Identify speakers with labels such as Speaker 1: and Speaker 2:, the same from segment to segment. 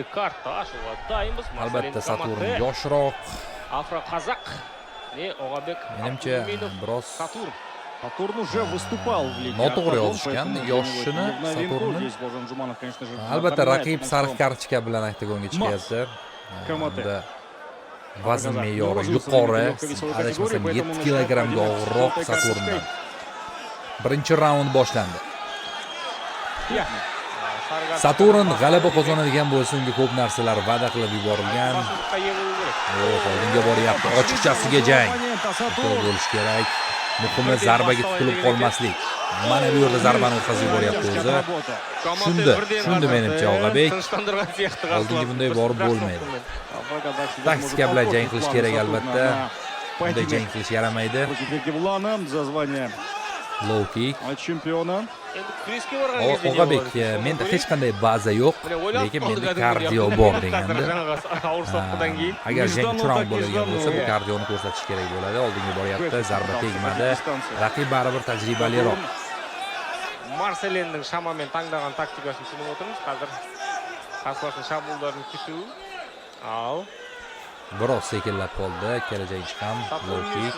Speaker 1: Kartaş daimiz.
Speaker 2: Albatta Saturn yoshroq.
Speaker 1: Afro Kazak и Og'abek.
Speaker 2: Menimcha biroz
Speaker 3: Saturn уже выступал в лиге.
Speaker 2: noto'g'ri yozishgan yoshini Saturnni. Albatta raqib sariq kartochka bilan oktagonga chiqyapti. Unda vazn me'yori yuqori, adashmasam 7 kilogramga og'irroq Saturndan. Birinchi raund boshlandi. Saturn g'alaba qozonadigan bo'lsa, unga ko'p narsalar va'da qilib yuborilgan. Oldinga boryapti, ochiqchasiga jang. To'g'ri bo'lish kerak. Muhimi zarbaga tutilib qolmaslik. Mana bu yerda zarbani o'tkazib yuboryapti o'zi. Shundi menimcha Og'abek. Oldinga bunday borib bo'lmaydi. Taktika bilan jang qilish kerak albatta. Bunday jang qilish yaramaydi. Low kick. Og'abek, menda hech qanday baza yo'q, lekin menda kardio bor degandi. Agar jang churon bo'ladigan bo'lsa, bu kardioni ko'rsatish kerak bo'ladi. Oldinga boryapti, zarba tegmadi. Raqib baribir tajribaliroq.
Speaker 1: Marcelinning shamamen tanlagan taktikasini tushunib o'tirmiz. Hozir qarshi shabullarni kutuv. Al.
Speaker 2: Biroz sekinlab qoldi. Kelajak ham low kick.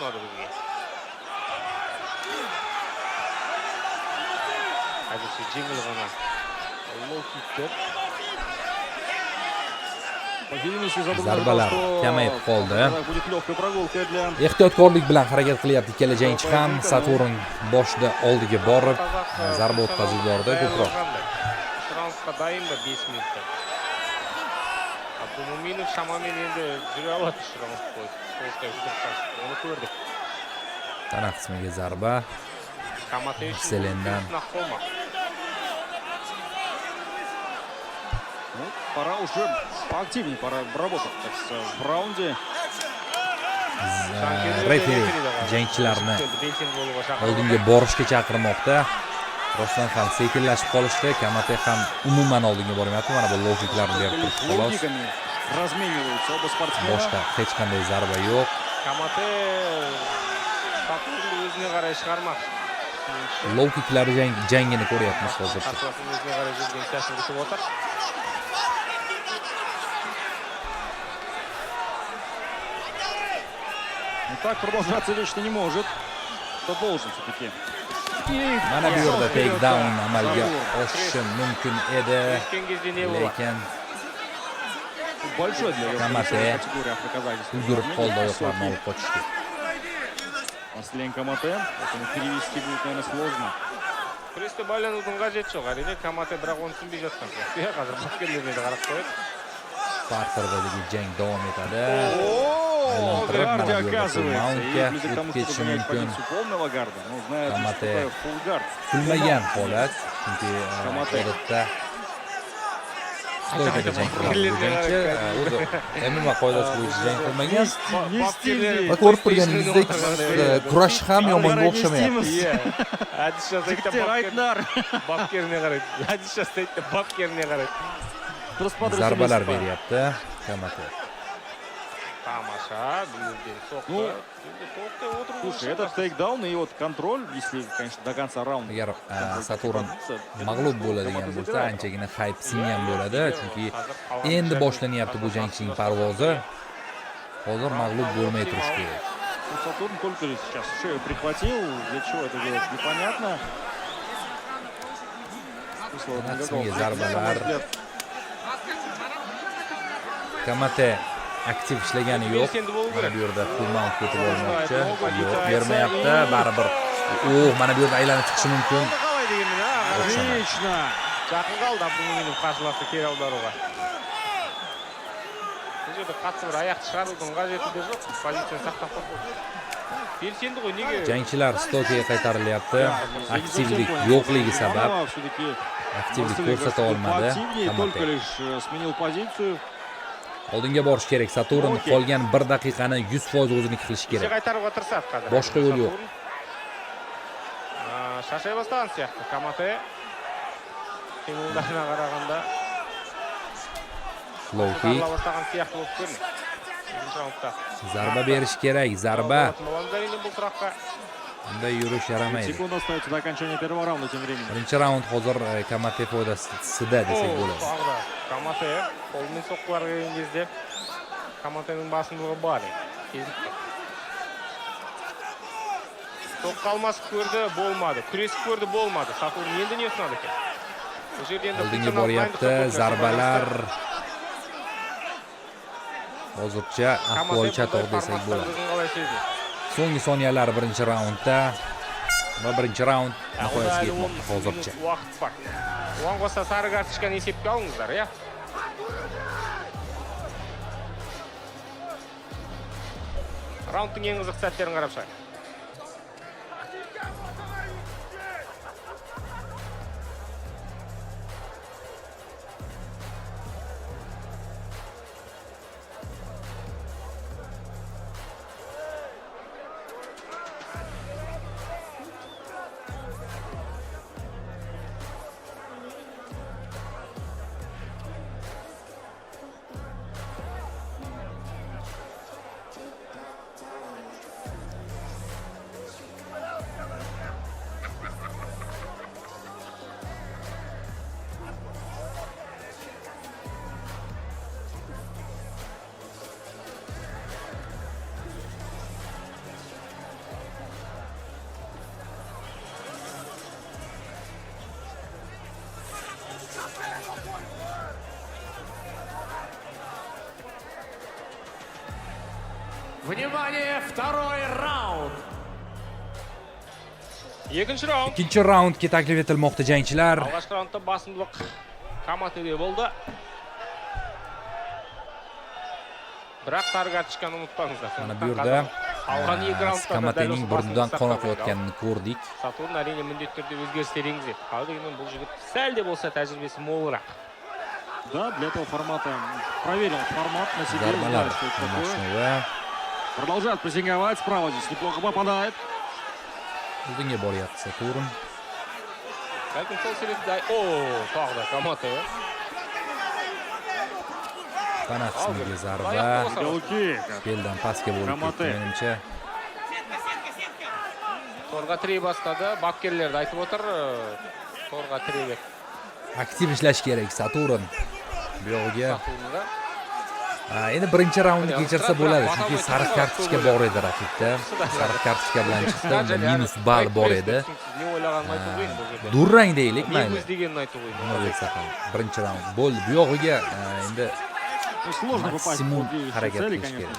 Speaker 1: Hozircha jengil g'ana low kickdir.
Speaker 2: Zarbalar kamayib qoldi. Ehtiyotkorlik bilan harakat qilyapti ikkala jangchi ham. Saturn boshida oldiga borib, zarba o'tkazib yubordi ko'proq.
Speaker 1: Transfer daimda 5 minutda. Abdumuminov shamamen endi jura oladi shround qo'yib. Uni ko'rdik.
Speaker 2: Tana qismiga zarba. Selendan.
Speaker 3: Пора уже поактивнее, пора работать в раунде.
Speaker 2: Referi jangchilarni oldinga borishga chaqirmoqda. Rostdan ham sekinlashib qolishdi. Kamate ham umuman oldinga bormayapti. Mana bu logiklarni berib turibdi xolos. Boshda hech qanday zarba yo'q.
Speaker 1: Kamate Saturn o'zini qaray chiqarmoqchi.
Speaker 2: Low kicklar jangini ko'ryapmiz hozir.
Speaker 3: Так продолжаться вечно не может. Кто должен все-таки.
Speaker 2: Mana bu yerda takedown amalga oshishi mumkin edi, lekin
Speaker 3: Большой для
Speaker 2: Kamate
Speaker 3: доказательств.
Speaker 2: ulgurib qoldi oyoqlarini olib qochishga.
Speaker 3: Marcelin Kamate, поэтому перевести будет, наверное, сложно.
Speaker 1: Kuresga baylanuvning qajati yo'q. Әрине Kamate biroq uni tushunmay жатқан сияқты. Hozir bakkerlarga qarab qo'yadi.
Speaker 2: Parterdagi jang davom etadi.
Speaker 3: Гарди оказывается.
Speaker 2: Mountga
Speaker 3: Ближе к тому,
Speaker 2: o'tib
Speaker 3: чтобы
Speaker 2: ketishi
Speaker 3: занять
Speaker 2: mumkin.
Speaker 3: позицию полного гарда. Ну, знает, что
Speaker 2: Kamate
Speaker 3: такое full guard.
Speaker 2: kutilmagan holat, chunki odatda stoykada jang qiladi bu jangchi. O'zi MMA qoidasi bo'yicha jang qilmagan. Va ko'rib turganingizdek, kurash ham yomonga o'xshamayapti.
Speaker 1: Hadi shosakda bakkerga qaraydi. Hadi shosakda bakkerga qaraydi.
Speaker 2: Zarbalar beryapti Kamate.
Speaker 1: Тамаша,
Speaker 3: Ну, слушай, этот тейкдаун и вот контроль, если, конечно, до конца раунда.
Speaker 2: Agar Saturn mag'lub bo'ladigan bo'lsa, anchagina hype singan bo'ladi, chunki endi boshlanyapti bu jangchining parvozi. Hozir mag'lub bo'lmay turish kerak.
Speaker 3: Сатурн только сейчас шею прихватил, для чего это делать непонятно.
Speaker 2: Qismiga zarbalar. Kamate aktiv ishlagani yo'q. Mana bu yerda full mount ketib olmoqchi. Yo'q, bermayapti. Baribir. Mana bu yerda aylanib chiqishi mumkin.
Speaker 3: Отлично.
Speaker 1: Yaqin qoldi Abdumuminov qarshilashda kerak oldaruga. Bu yerda qattiq bir oyoq chiqaruvning qajati yo'q. Pozitsiyani saqlab qoldi. Belsendi qo'y, nega?
Speaker 2: Jangchilar stokiga qaytarilyapti. Aktivlik yo'qligi sabab aktivlik ko'rsata olmadi.
Speaker 3: Только лишь сменил позицию.
Speaker 2: Oldinga borish kerak. Saturn qolgan 1 daqiqani 100% o'ziniki qilish kerak.
Speaker 1: Qaytarib tirsak hozir.
Speaker 2: Boshqa yo'l yo'q.
Speaker 1: Shashay boshlagan сияқты. Kamate qiyinlarga qaraganda
Speaker 2: Low kick.
Speaker 1: boshlagan сияқты bo'lib ko'rinadi.
Speaker 2: Zarba berish kerak. Zarba.
Speaker 1: Bu turoqqa
Speaker 2: Bunday yurish yaramaydi.
Speaker 3: Секунда остается до окончания первого раунда тем временем.
Speaker 2: Birinchi raund hozir Kamate foydasida desak bo'ladi.
Speaker 1: Kamate qo'lмен so'qqilar kelgan кезде Kamatening basımlığı bor edi. To'q almasib ko'rdi, bo'lmadi. Kurashib ko'rdi, bo'lmadi. Saturn endi ne qiladi ekan? O'sha yerda endi
Speaker 2: Oldinga boryapti, zarbalar. Hozircha ahvol chatoq desak bo'ladi. So'nggi soniyalar birinchi raundda va birinchi raund nihoyasiga yetmoqda hozircha.
Speaker 1: Vaqt bor. O'ng bo'lsa sariq kartochkani hisobga olingizlar, ya. Raundning eng qiziq satlarini qarab chiqing.
Speaker 4: Внимание, второй раунд.
Speaker 1: Ikkinchi raund.
Speaker 2: Ikkinchi raundga taklif etilmoqda jangchilar.
Speaker 1: Alg'ashqi raundda bosimliq Kamatega bo'ldi. Biroq sariq kartochkani unutmangizlar.
Speaker 2: Mana bu yerda
Speaker 1: qolgan 2 raundda
Speaker 2: Kamatening burnidan qon oqayotganini ko'rdik.
Speaker 1: Saturn әрине mіндетті түрде өзгерістер енгізеді. Ал дегенмен бұл жігіт сәл де болса тәжірибесі молырақ.
Speaker 3: Да, для этого формата проверил формат на себе.
Speaker 2: Зарбалар
Speaker 3: Знает, что это такое.
Speaker 2: almashinuvi.
Speaker 3: Продолжает прессинговать. Справа здесь неплохо попадает.
Speaker 2: Oldinga boryapti Saturn.
Speaker 1: Balkim sol selekda, tog'da Kamate.
Speaker 2: Qanot qismiga zarba.
Speaker 3: Белки.
Speaker 2: Beldan pastga bo'lib ketdi menimcha.
Speaker 1: To'rga tirey boshladi. Bapkerlar aytib o'tir. To'rga tirey.
Speaker 2: Aktiv ishlash kerak Saturn. Bu yo'g'iga.
Speaker 1: Saturnda.
Speaker 2: Endi birinchi raundni kechirsa bo'ladi, chunki sariq kartochka bor edi raqibda. Sariq kartochka bilan chiqdi, unda minus ball bor edi.
Speaker 1: Ne o'ylaganini aytib qo'ying bu yerda.
Speaker 2: Durrang deylik, mayli.
Speaker 1: Minus deganini aytib qo'ying.
Speaker 2: Nima bo'lsa ham birinchi raund bo'ldi. Bu yo'g'iga endi
Speaker 3: Ну, сложно попасть
Speaker 2: Максимум
Speaker 3: в движущие
Speaker 2: харакет
Speaker 3: цели,
Speaker 2: qilish
Speaker 3: конечно
Speaker 2: kerak.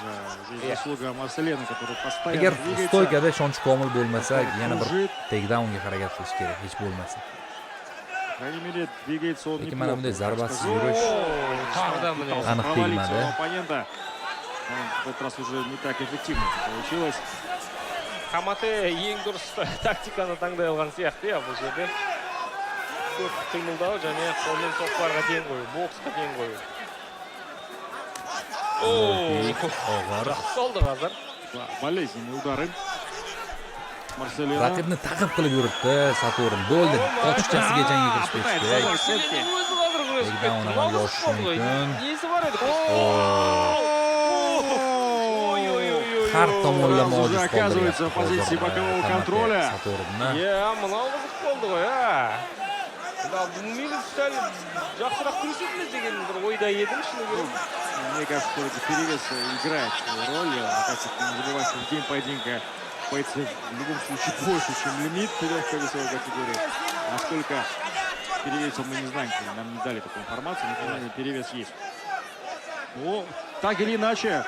Speaker 3: же. Здесь заслуга Марселена, который постоянно
Speaker 2: agar
Speaker 3: двигается.
Speaker 2: stoykada ishonch komil bo'lmasa, yana bir takedownga harakat qilish kerak, hech bo'lmasa.
Speaker 3: По крайней мере, двигается он
Speaker 2: Lekin
Speaker 3: неплохо.
Speaker 2: mana bunday zarbasiz yurish
Speaker 1: Tog'da buni.
Speaker 2: aniq
Speaker 3: Провалить
Speaker 2: tegmadi.
Speaker 3: своего оппонента. Но в этот раз уже не так эффективно получилось.
Speaker 1: Kamate eng dұрыс taktikani tangday olgan сияқты ya bu yerda. Ko'p qiymalдау және қолмен соққыларға тең қою, боксқа тең қою.
Speaker 2: Og'ir.
Speaker 1: Жақсы oldi hozir.
Speaker 3: Да, болезненные удары. Марселена.
Speaker 2: Raqibni taqib qilib yuribdi Saturn. Bo'ldi. Ochiqchasiga jangga kirishib ketish kerak.
Speaker 1: O'zi hozir kurashib
Speaker 2: Takedown
Speaker 1: ketdi.
Speaker 2: amalga oshishi mumkin.
Speaker 1: Nesi bor edi?
Speaker 2: Har tomonlama
Speaker 3: Уже
Speaker 2: ojiz
Speaker 3: оказывается в
Speaker 2: qoldiryapti
Speaker 3: позиции
Speaker 2: hozir
Speaker 3: бокового
Speaker 2: Kamate
Speaker 3: контроля.
Speaker 2: Saturnni.
Speaker 1: Mınau qiziq bo'ldi qo'y, ha. Meni sal yaxshiroq kurashibmiz degan bir o'yda edim, shuni ko'rib.
Speaker 3: Мне кажется, что этот перевес играет свою роль. Оказывается, не забывай, что в день поединка бойцы в любом случае больше, чем лимит легкой весовой категории. Насколько перевесом мы не знаем, нам не дали такую информацию, но тем не менее перевес есть. Ну, так или иначе,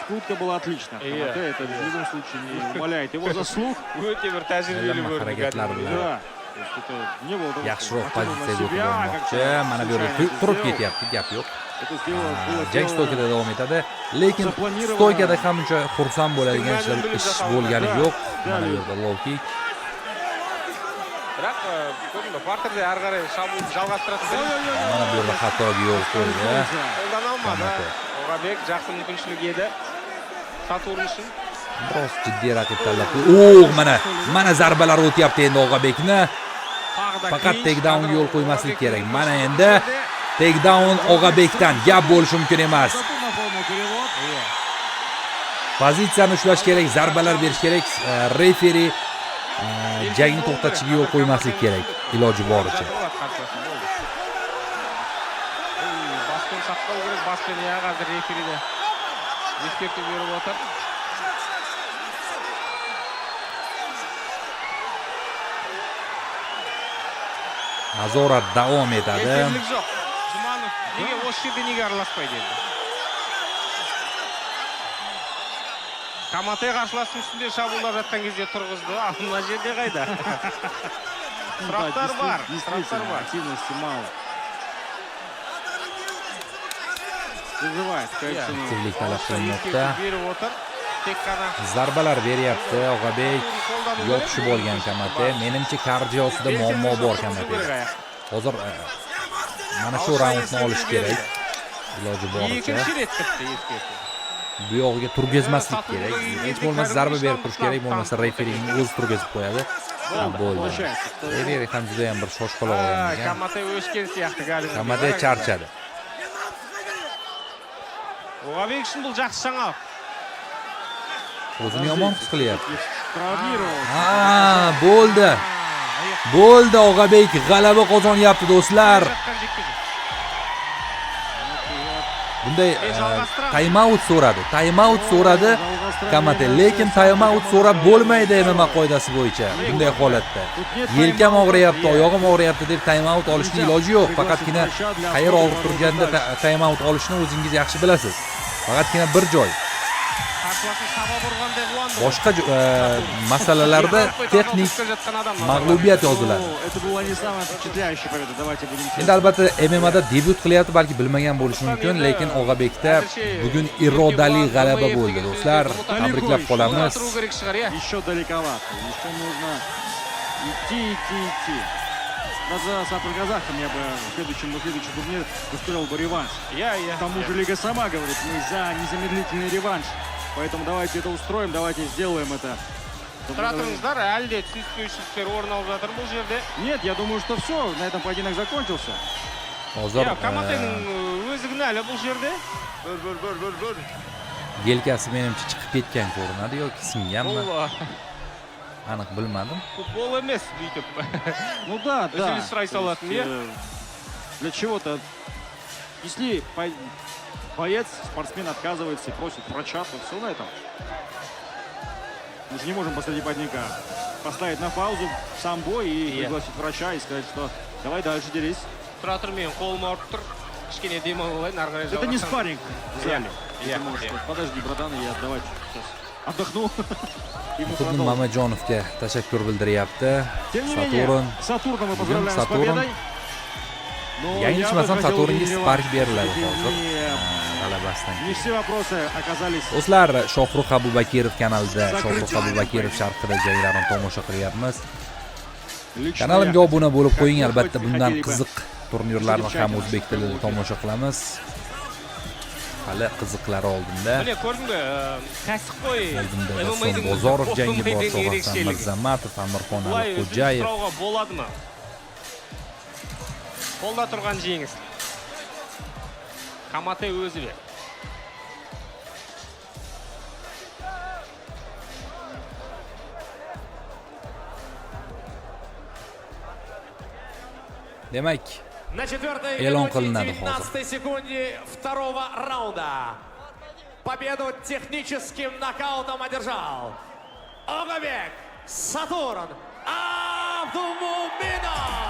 Speaker 3: скрутка была отличная. Камате это в любом случае не умаляет его заслуг.
Speaker 1: O'ta bir tajribali
Speaker 2: Nima harakatlar bilan
Speaker 3: Да, то есть это не было того,
Speaker 2: yaxshiroq
Speaker 3: что накинул на
Speaker 2: pozitsiyaga o'tib
Speaker 3: себя,
Speaker 2: bormoqchi.
Speaker 3: как-то
Speaker 2: Mana bu yerda
Speaker 3: случайно
Speaker 2: turib
Speaker 3: это
Speaker 2: ketyapti, gap yo'q.
Speaker 3: Это сделано, было
Speaker 2: Jang
Speaker 3: сделано.
Speaker 2: stoykada davom etadi, lekin
Speaker 3: Zaplanirovano.
Speaker 2: stoykada ham uncha xursand bo'ladigan ish bo'lgani yo'q. Mana bu yerda low kick.
Speaker 1: Biroq ko'rinadi, parterda har qaray shabulni жалғастыратын
Speaker 2: Mana bu yerda xatoga yo'l qo'ydi.
Speaker 1: qo'llana olmadi.
Speaker 2: Kamate.
Speaker 1: Og'abek yaxshi мүмкіншілік edi. Saturn uchun.
Speaker 2: Biroz jiddiy raqib tanlab. Mana zarbalar o'tyapti endi Og'abekni. Faqat takedownga yo'l qo'ymaslik kerak. Mana endi takedown Og'abekdan gap bo'lishi mumkin emas. Pozitsiyani ushlash kerak, zarbalar berish kerak. Referi jangni to'xtatishiga yo'l qo'ymaslik kerak iloji boricha.
Speaker 1: to'xtov kerak boshqani hozir referida eskертүү berib o'tir.
Speaker 2: Nazorat davom etadi.
Speaker 1: Erkinlik yo'q. Jumanov nega o'sha yerda nega aralashmaydi endi? Kamate qarshilashning ustida shabullab жатқан кезде turg'izdi. Mana yerda qayda? Surattар бар. Surattар бар.
Speaker 3: Активности мало. Вызывает Кайсину.
Speaker 2: Aktivlik talab qilinmoqda.
Speaker 1: Berib o'tir. Tek qana
Speaker 2: Zarbalar beryapti Og'abek. Yopishib olgan Kamate. Menimcha kardiosida muammo bor Kamateda. Hozir mana shu raundni olish kerak. Iloji boricha.
Speaker 1: Ikkinchi ret qildi eskертүү.
Speaker 2: Bu yog'iga turgazmaslik kerak. Hech bo'lmasa zarba berib turish kerak, bo'lmasa referining o'zi turgazib qo'yadi. Bo'ldi. Referi ham juda ham bir shoshqaloq odam ekan.
Speaker 1: Kamate o'shgan siyaqti galib.
Speaker 2: Kamate charchadi.
Speaker 1: Og'abek uchun bu yaxshi chang'al.
Speaker 2: O'zini yomon his qilyapti.
Speaker 3: Травмировал.
Speaker 2: Bo'ldi. Bo'ldi, Og'abek g'alaba qozonyapti do'stlar. Bunday time-out so'radi. Time-out so'radi Kamate, lekin time-out so'rab bo'lmaydi MMA qoidasi bo'yicha bunday holatda. Yelkam og'riyapti, oyog'im og'riyapti deb time-out olishning iloji yo'q. Faqatgina qayer og'rib turganda time-out olishni o'zingiz yaxshi bilasiz. Faqatgina bir joy. Boshqa masalalarda texnik mag'lubiyat yoziladi.
Speaker 3: Это была не самая впечатляющая победа. Давайте будем
Speaker 2: Endi albatta MMA da debyut qilyapti, balki bilmagan bo'lishi mumkin, lekin Og'abekda bugun irodali g'alaba bo'ldi do'stlar. Tabriklab qolamiz.
Speaker 3: еще далековато. Еще нужно идти. За сопроказахом я бы в следующем турнире устроил бы реванш. К тому же Лига сама говорит, мы за незамедлительный реванш. Поэтому давайте это устроим, давайте сделаем это.
Speaker 1: Тұратыңыздар, әлде түсіністеушіліктер орын алып жатыр бұл жерде.
Speaker 3: Нет, я думаю, что все, на этом поединок закончился.
Speaker 2: Hozir
Speaker 1: Kamate'nin o'zi ginali бұл жерде.
Speaker 2: yelkasi menimcha chiqib ketgan ko'rinadi yoki singanmi? Aniq bilmadim.
Speaker 1: Futbol emas бүйтіп.
Speaker 3: Ну да.
Speaker 1: Өзіңіз сұрай салатын, иә?
Speaker 3: Для чего-то, если боец, спортсмен отказывается и просит врача, то все на этом. Мы же не можем посреди поединка поставить на паузу сам бой и пригласить врача и сказать, что давай дальше делись.
Speaker 1: Тұра тұр, мен қолым ауырып тұр. Кішкене демал алайын, ары қарай
Speaker 3: Это не спарринг в зале.
Speaker 1: Я.
Speaker 3: Ты можешь сказать, подожди, братан, я давай сейчас отдохну. И мы
Speaker 2: Qudin
Speaker 3: продолжим.
Speaker 2: Mamajonovga tashakkur bildiryapti.
Speaker 3: Тем не менее,
Speaker 2: Saturn
Speaker 3: Сатурна мы
Speaker 2: Bugun
Speaker 3: поздравляем с
Speaker 2: Saturn
Speaker 3: победой. Но я бы
Speaker 2: yanglishmasam
Speaker 3: хотел
Speaker 2: Saturnga
Speaker 3: увидеть
Speaker 2: spark
Speaker 3: реванш.
Speaker 2: beriladi
Speaker 3: Не-
Speaker 2: hozir. G'alabasidan
Speaker 3: Не все вопросы оказались.
Speaker 2: Do'stlar, Shohrux Abubakirov kanalida Shohrux Abubakirov sharhida janglarini tomosha qilyapmiz.
Speaker 3: Лично
Speaker 2: Kanalimga
Speaker 3: я
Speaker 2: obuna bo'lib qo'ying,
Speaker 3: как
Speaker 2: albatta
Speaker 3: хоть
Speaker 2: bundan
Speaker 3: хотели бы
Speaker 2: qiziq turnirlarni ham o'zbek tilida tomosha qilamiz. Hali qiziqlari oldinda.
Speaker 1: Mine ko'rdingmi? Kasiqbo'y.
Speaker 2: Oldinda Rasul Bozorov jangi bor, Shohraxon Mirzamatov, Amirxon Alixo'jayev.
Speaker 1: Sovg'a bo'ladimi? Qo'lda turgan jengis. Kamate o'zi ber.
Speaker 2: Demak,
Speaker 4: На четвертой
Speaker 2: Элон
Speaker 4: минуте
Speaker 2: qilinadi
Speaker 4: 19 секунде второго раунда победу техническим нокаутом одержал Og'abek Saturn Abdumumинov.